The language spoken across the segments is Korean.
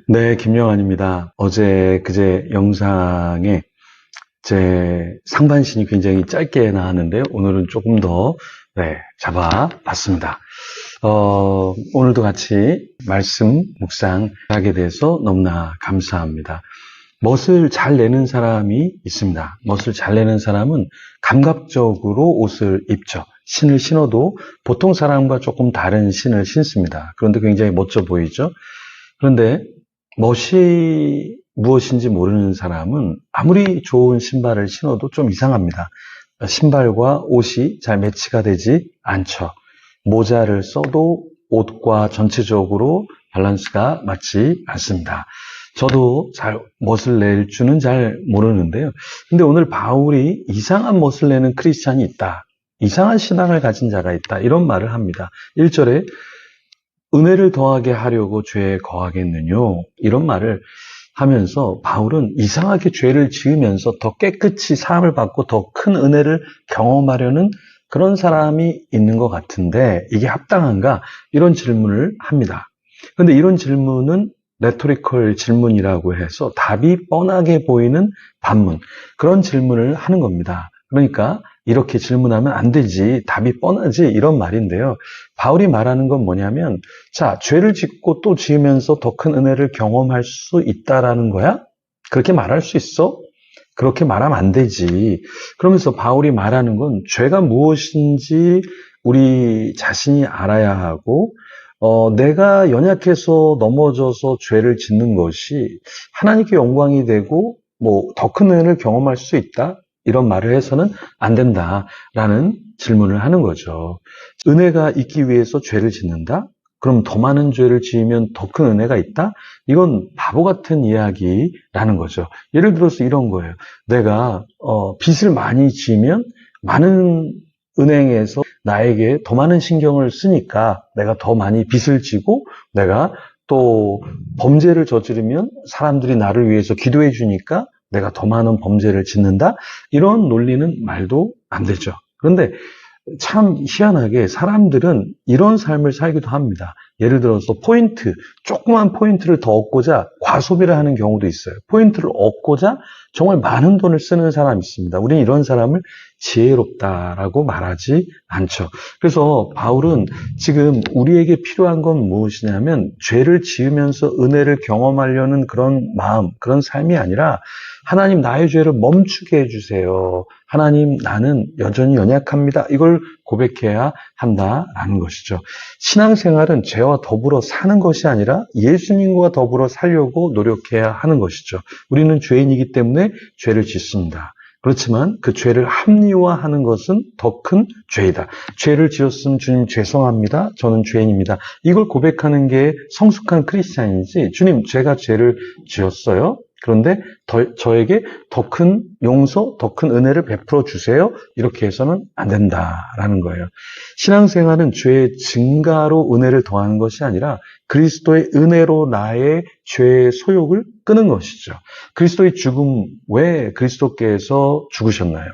네, 김영환입니다. 어제 그제 영상에 제 상반신이 굉장히 짧게 나왔는데요. 오늘은 조금 더 잡아봤습니다. 오늘도 같이 말씀 묵상하게 돼서 너무나 감사합니다. 멋을 잘 내는 사람이 있습니다. 멋을 잘 내는 사람은 감각적으로 옷을 입죠. 신을 신어도 보통 사람과 조금 다른 신을 신습니다. 그런데 굉장히 멋져 보이죠. 그런데 멋이 무엇인지 모르는 사람은 아무리 좋은 신발을 신어도 좀 이상합니다. 신발과 옷이 잘 매치가 되지 않죠. 모자를 써도 옷과 전체적으로 밸런스가 맞지 않습니다. 저도 잘 멋을 낼 줄은 잘 모르는데요. 근데 오늘 바울이 이상한 멋을 내는 크리스찬이 있다. 이상한 신앙을 가진 자가 있다. 이런 말을 합니다. 1절에 은혜를 더하게 하려고 죄에 거하겠느뇨? 이런 말을 하면서 바울은 이상하게 죄를 지으면서 더 깨끗이 사함을 받고 더 큰 은혜를 경험하려는 그런 사람이 있는 것 같은데 이게 합당한가? 이런 질문을 합니다. 그런데 이런 질문은 레토리컬 질문이라고 해서 답이 뻔하게 보이는 반문, 그런 질문을 하는 겁니다. 그러니까 이렇게 질문하면 안 되지, 답이 뻔하지, 이런 말인데요. 바울이 말하는 건 뭐냐면, 자, 죄를 짓고 또 지으면서 더 큰 은혜를 경험할 수 있다라는 거야? 그렇게 말할 수 있어? 그렇게 말하면 안 되지. 그러면서 바울이 말하는 건 죄가 무엇인지 우리 자신이 알아야 하고, 내가 연약해서 넘어져서 죄를 짓는 것이 하나님께 영광이 되고, 더 큰 은혜를 경험할 수 있다? 이런 말을 해서는 안 된다라는 질문을 하는 거죠. 은혜가 있기 위해서 죄를 짓는다? 그럼 더 많은 죄를 지으면 더 큰 은혜가 있다? 이건 바보 같은 이야기라는 거죠. 예를 들어서 이런 거예요. 내가 빚을 많이 지으면 많은 은행에서 나에게 더 많은 신경을 쓰니까 내가 더 많이 빚을 지고, 내가 또 범죄를 저지르면 사람들이 나를 위해서 기도해 주니까 내가 더 많은 범죄를 짓는다? 이런 논리는 말도 안 되죠. 그런데 참 희한하게 사람들은 이런 삶을 살기도 합니다. 예를 들어서 조그만 포인트를 더 얻고자 과소비를 하는 경우도 있어요. 포인트를 얻고자 정말 많은 돈을 쓰는 사람이 있습니다. 우리는 이런 사람을 지혜롭다라고 말하지 않죠. 그래서 바울은 지금 우리에게 필요한 건 무엇이냐면 죄를 지으면서 은혜를 경험하려는 그런 마음, 그런 삶이 아니라 하나님, 나의 죄를 멈추게 해주세요. 하나님, 나는 여전히 연약합니다. 이걸 고백해야 한다라는 것이죠. 신앙생활은 죄와 더불어 사는 것이 아니라 예수님과 더불어 살려고 노력해야 하는 것이죠. 우리는 죄인이기 때문에 죄를 짓습니다. 그렇지만 그 죄를 합리화하는 것은 더 큰 죄이다. 죄를 지었으면 주님 죄송합니다. 저는 죄인입니다. 이걸 고백하는 게 성숙한 크리스찬이지, 주님 제가 죄를 지었어요. 그런데 저에게 더 큰 용서, 더 큰 은혜를 베풀어 주세요. 이렇게 해서는 안 된다라는 거예요. 신앙생활은 죄의 증가로 은혜를 더하는 것이 아니라 그리스도의 은혜로 나의 죄의 소욕을 끄는 것이죠. 그리스도의 죽음, 왜 그리스도께서 죽으셨나요?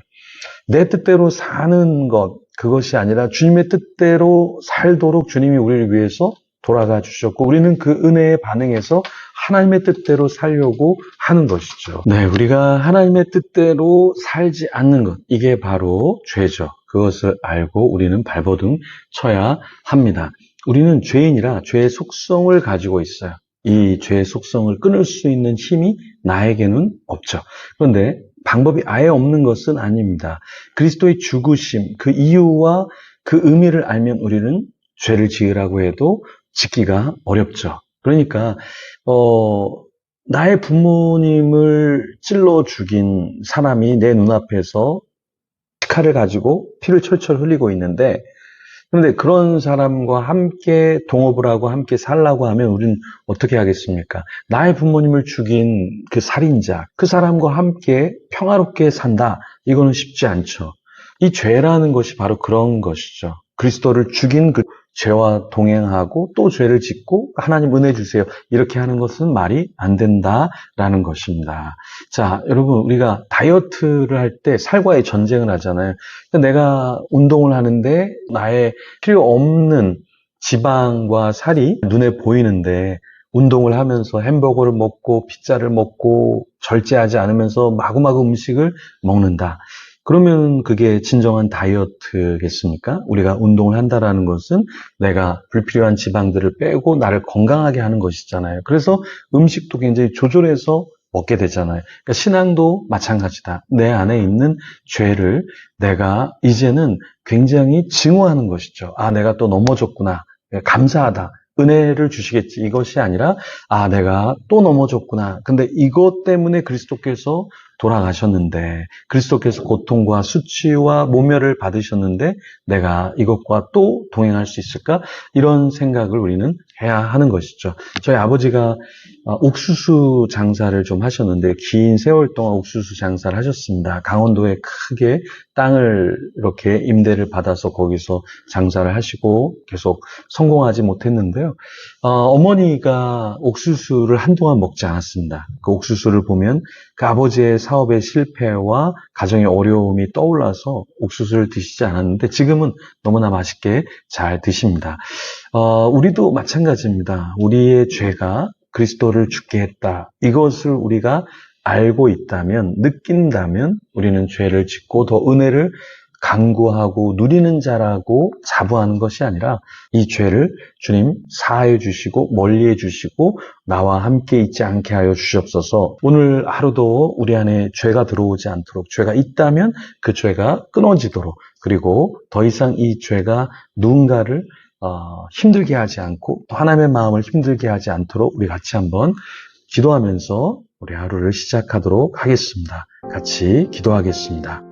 내 뜻대로 사는 것, 그것이 아니라 주님의 뜻대로 살도록 주님이 우리를 위해서 돌아가 주셨고, 우리는 그 은혜에 반응해서 하나님의 뜻대로 살려고 하는 것이죠. 네, 우리가 하나님의 뜻대로 살지 않는 것, 이게 바로 죄죠. 그것을 알고 우리는 발버둥 쳐야 합니다. 우리는 죄인이라 죄의 속성을 가지고 있어요. 이 죄의 속성을 끊을 수 있는 힘이 나에게는 없죠. 그런데 방법이 아예 없는 것은 아닙니다. 그리스도의 죽으심, 그 이유와 그 의미를 알면 우리는 죄를 지으라고 해도 짓기가 어렵죠. 그러니까 나의 부모님을 찔러 죽인 사람이 내 눈앞에서 칼을 가지고 피를 철철 흘리고 있는데, 그런데 그런 사람과 함께 동업을 하고 함께 살라고 하면 우리는 어떻게 하겠습니까? 나의 부모님을 죽인 그 살인자, 그 사람과 함께 평화롭게 산다. 이거는 쉽지 않죠. 이 죄라는 것이 바로 그런 것이죠. 그리스도를 죽인 그 죄와 동행하고 또 죄를 짓고 하나님 은혜 주세요. 이렇게 하는 것은 말이 안 된다라는 것입니다. 자, 여러분, 우리가 다이어트를 할 때 살과의 전쟁을 하잖아요. 내가 운동을 하는데 나의 필요 없는 지방과 살이 눈에 보이는데 운동을 하면서 햄버거를 먹고 피자를 먹고 절제하지 않으면서 마구마구 음식을 먹는다. 그러면 그게 진정한 다이어트겠습니까? 우리가 운동을 한다라는 것은 내가 불필요한 지방들을 빼고 나를 건강하게 하는 것이잖아요. 그래서 음식도 굉장히 조절해서 먹게 되잖아요. 그러니까 신앙도 마찬가지다. 내 안에 있는 죄를 내가 이제는 굉장히 증오하는 것이죠. 아, 내가 또 넘어졌구나. 감사하다. 은혜를 주시겠지. 이것이 아니라, 아, 내가 또 넘어졌구나. 근데 이것 때문에 그리스도께서 돌아가셨는데, 그리스도께서 고통과 수치와 모멸을 받으셨는데, 내가 이것과 또 동행할 수 있을까? 이런 생각을 우리는 해야 하는 것이죠. 저희 아버지가 옥수수 장사를 좀 하셨는데, 긴 세월 동안 옥수수 장사를 하셨습니다. 강원도에 크게 땅을 이렇게 임대를 받아서 거기서 장사를 하시고 계속 성공하지 못했는데요. 어머니가 옥수수를 한동안 먹지 않았습니다. 그 옥수수를 보면 그 아버지의 사업의 실패와 가정의 어려움이 떠올라서 옥수수를 드시지 않았는데 지금은 너무나 맛있게 잘 드십니다. 우리도 마찬가지입니다. 우리의 죄가 그리스도를 죽게 했다. 이것을 우리가 알고 있다면, 느낀다면 우리는 죄를 짓고 더 은혜를 간구하고 누리는 자라고 자부하는 것이 아니라 이 죄를 주님 사하여 주시고 멀리해 주시고 나와 함께 있지 않게 하여 주시옵소서. 오늘 하루도 우리 안에 죄가 들어오지 않도록, 죄가 있다면 그 죄가 끊어지도록, 그리고 더 이상 이 죄가 누군가를 힘들게 하지 않고 또 하나님의 마음을 힘들게 하지 않도록 우리 같이 한번 기도하면서 우리 하루를 시작하도록 하겠습니다. 같이 기도하겠습니다.